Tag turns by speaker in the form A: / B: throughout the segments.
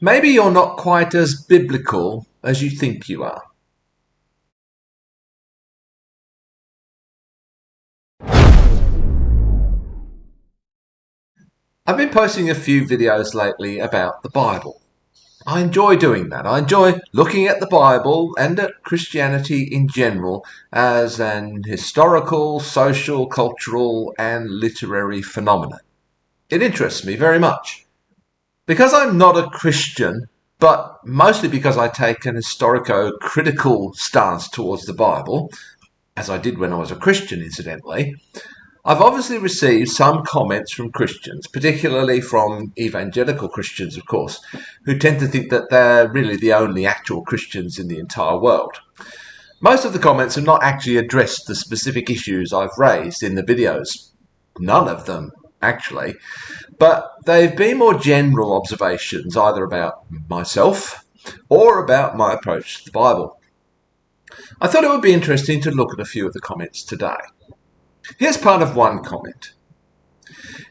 A: Maybe you're not quite as biblical as you think you are. I've been posting a few videos lately about the Bible. I enjoy doing that. I enjoy looking at the Bible and at Christianity in general as an historical, social, cultural, and literary phenomenon. It interests me very much. Because I'm not a Christian, but mostly because I take an historico-critical stance towards the Bible, as I did when I was a Christian, incidentally, I've obviously received some comments from Christians, particularly from evangelical Christians, of course, who tend to think that they're really the only actual Christians in the entire world. Most of the comments have not actually addressed the specific issues I've raised in the videos. None of them, actually. But they've been more general observations, either about myself or about my approach to the Bible. I thought it would be interesting to look at a few of the comments today. Here's part of one comment.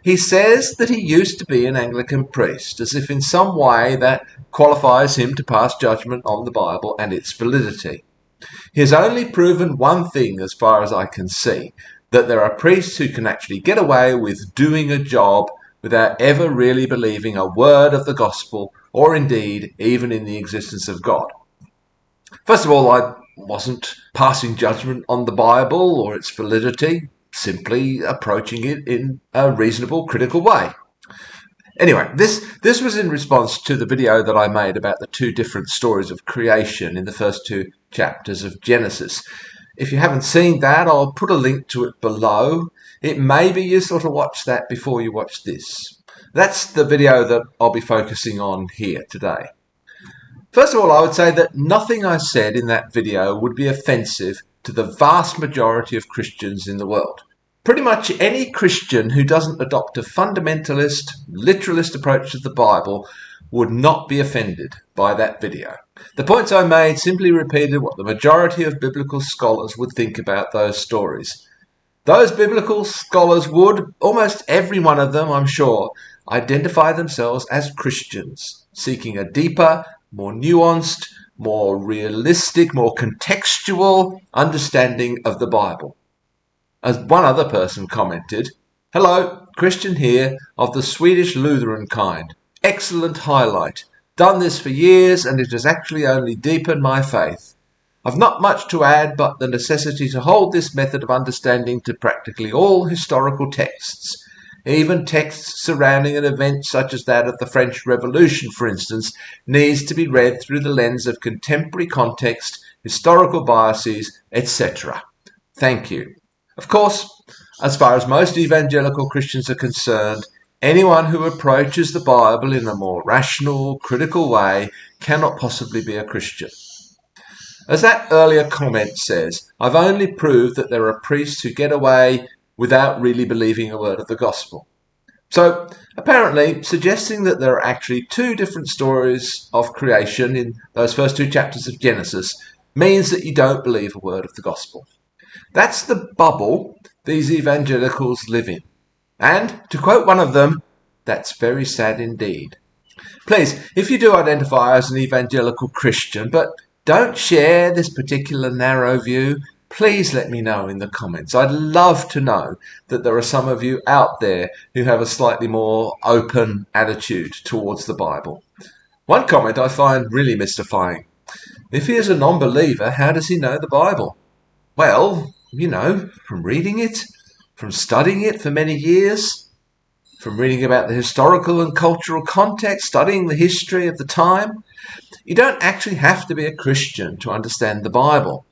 A: He says that he used to be an Anglican priest, as if in some way that qualifies him to pass judgment on the Bible and its validity. He has only proven one thing, as far as I can see, that there are priests who can actually get away with doing a job without ever really believing a word of the gospel, or indeed even in the existence of God. First of all, I wasn't passing judgment on the Bible or its validity, simply approaching it in a reasonable, critical way. Anyway, this was in response to the video that I made about the two different stories of creation in the first two chapters of Genesis. If you haven't seen that, I'll put a link to it below. It may be useful to watch that before you watch this. That's the video that I'll be focusing on here today. First of all, I would say that nothing I said in that video would be offensive to the vast majority of Christians in the world. Pretty much any Christian who doesn't adopt a fundamentalist, literalist approach to the Bible would not be offended by that video. The points I made simply repeated what the majority of biblical scholars would think about those stories. Those biblical scholars would, almost every one of them, I'm sure, identify themselves as Christians, seeking a deeper, more nuanced, more realistic, more contextual understanding of the Bible. As one other person commented, "Hello, Christian here, of the Swedish Lutheran kind. Excellent highlight. Done this for years and it has actually only deepened my faith. I've not much to add but the necessity to hold this method of understanding to practically all historical texts. Even texts surrounding an event such as that of the French Revolution, for instance, needs to be read through the lens of contemporary context, historical biases, etc. Thank you." Of course, as far as most evangelical Christians are concerned, anyone who approaches the Bible in a more rational, critical way cannot possibly be a Christian. As that earlier comment says, I've only proved that there are priests who get away without really believing a word of the gospel. So, apparently, suggesting that there are actually two different stories of creation in those first two chapters of Genesis means that you don't believe a word of the gospel. That's the bubble these evangelicals live in. And, to quote one of them, that's very sad indeed. Please, if you do identify as an evangelical Christian, but don't share this particular narrow view, please let me know in the comments. I'd love to know that there are some of you out there who have a slightly more open attitude towards the Bible. One comment I find really mystifying. If he is a non-believer, how does he know the Bible? Well, from reading it, from studying it for many years, from reading about the historical and cultural context, studying the history of the time. You don't actually have to be a Christian to understand the Bible.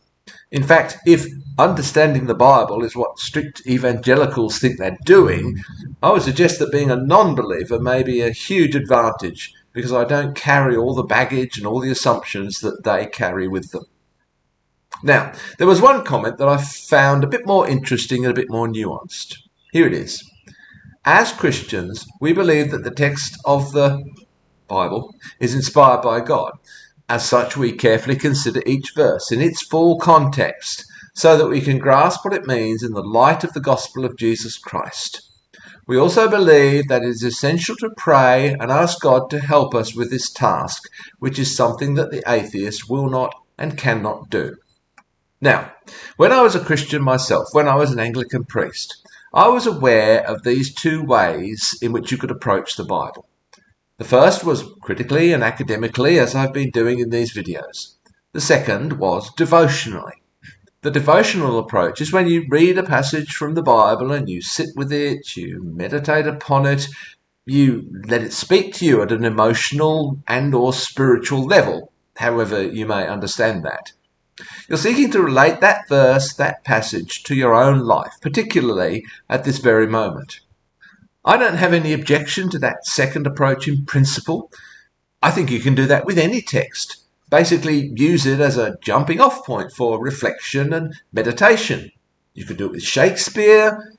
A: In fact, if understanding the Bible is what strict evangelicals think they're doing, I would suggest that being a non-believer may be a huge advantage because I don't carry all the baggage and all the assumptions that they carry with them. Now, there was one comment that I found a bit more interesting and a bit more nuanced. Here it is. As Christians, we believe that the text of the Bible is inspired by God. As such, we carefully consider each verse in its full context so that we can grasp what it means in the light of the gospel of Jesus Christ. We also believe that it is essential to pray and ask God to help us with this task, which is something that the atheist will not and cannot do. Now, when I was a Christian myself, when I was an Anglican priest, I was aware of these two ways in which you could approach the Bible. The first was critically and academically, as I've been doing in these videos. The second was devotionally. The devotional approach is when you read a passage from the Bible and you sit with it, you meditate upon it, you let it speak to you at an emotional and or spiritual level, however you may understand that. You're seeking to relate that verse, that passage, to your own life, particularly at this very moment. I don't have any objection to that second approach in principle. I think you can do that with any text. Basically, use it as a jumping off point for reflection and meditation. You could do it with Shakespeare,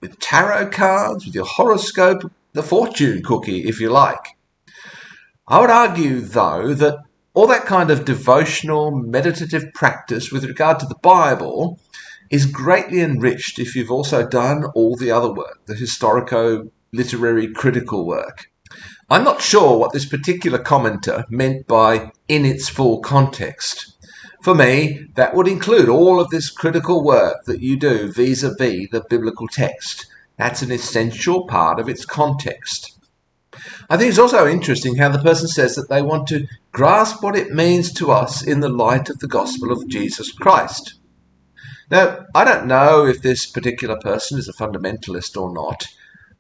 A: with tarot cards, with your horoscope, the fortune cookie, if you like. I would argue, though, that all that kind of devotional, meditative practice with regard to the Bible is greatly enriched if you've also done all the other work, the historico-literary critical work. I'm not sure what this particular commenter meant by in its full context. For me, that would include all of this critical work that you do vis-a-vis the biblical text. That's an essential part of its context. I think it's also interesting how the person says that they want to grasp what it means to us in the light of the gospel of Jesus Christ. Now, I don't know if this particular person is a fundamentalist or not,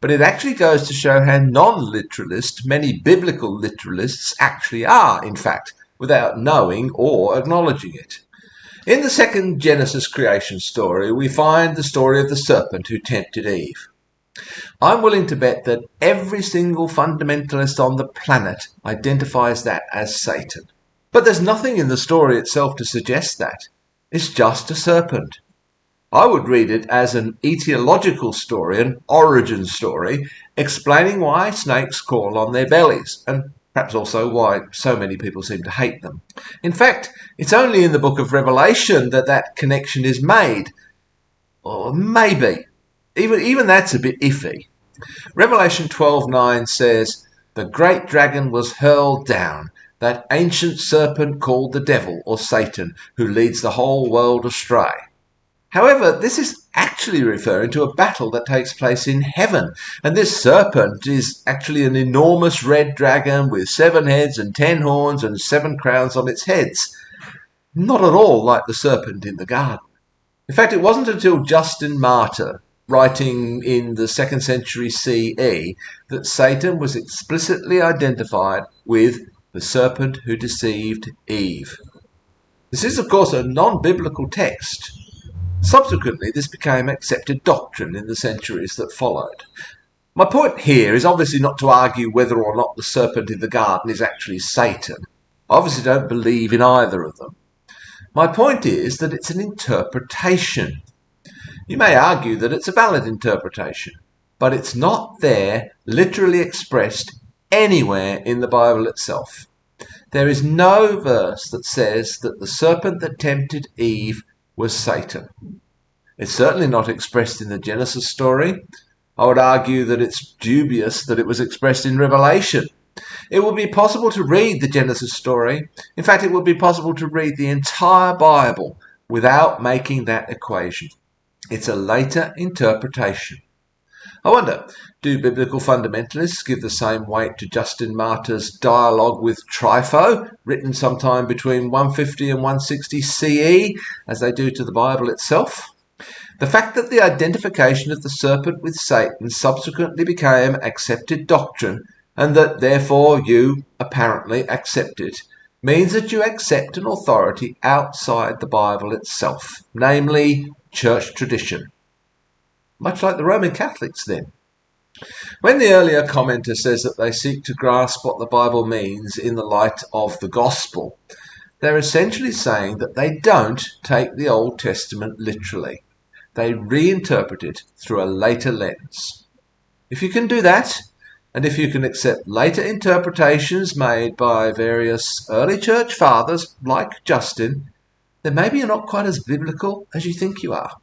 A: but it actually goes to show how non-literalist many biblical literalists actually are, in fact, without knowing or acknowledging it. In the second Genesis creation story, we find the story of the serpent who tempted Eve. I'm willing to bet that every single fundamentalist on the planet identifies that as Satan. But there's nothing in the story itself to suggest that. It's just a serpent. I would read it as an etiological story, an origin story, explaining why snakes crawl on their bellies, and perhaps also why so many people seem to hate them. In fact, it's only in the book of Revelation that that connection is made. Or maybe. Even that's a bit iffy. Revelation 12:9 says, "The great dragon was hurled down, that ancient serpent called the devil or Satan, who leads the whole world astray." However, this is actually referring to a battle that takes place in heaven, and this serpent is actually an enormous red dragon with 7 heads and 10 horns and 7 crowns on its heads. Not at all like the serpent in the garden. In fact, it wasn't until Justin Martyr, writing in the 2nd century CE, that Satan was explicitly identified with the serpent who deceived Eve. This is, of course, a non-biblical text. Subsequently, this became accepted doctrine in the centuries that followed. My point here is obviously not to argue whether or not the serpent in the garden is actually Satan. I obviously don't believe in either of them. My point is that it's an interpretation. You may argue that it's a valid interpretation, but it's not there literally expressed anywhere in the Bible itself. There is no verse that says that the serpent that tempted Eve was Satan. It's certainly not expressed in the Genesis story. I would argue that it's dubious that it was expressed in Revelation. It would be possible to read the Genesis story. In fact, it would be possible to read the entire Bible without making that equation. It's a later interpretation. I wonder, do biblical fundamentalists give the same weight to Justin Martyr's dialogue with Trypho, written sometime between 150 and 160 CE, as they do to the Bible itself? The fact that the identification of the serpent with Satan subsequently became accepted doctrine, and that therefore you apparently accept it, means that you accept an authority outside the Bible itself, namely church tradition. Much like the Roman Catholics, then. When the earlier commenter says that they seek to grasp what the Bible means in the light of the gospel, they're essentially saying that they don't take the Old Testament literally. They reinterpret it through a later lens. If you can do that, and if you can accept later interpretations made by various early church fathers like Justin, then maybe you're not quite as biblical as you think you are.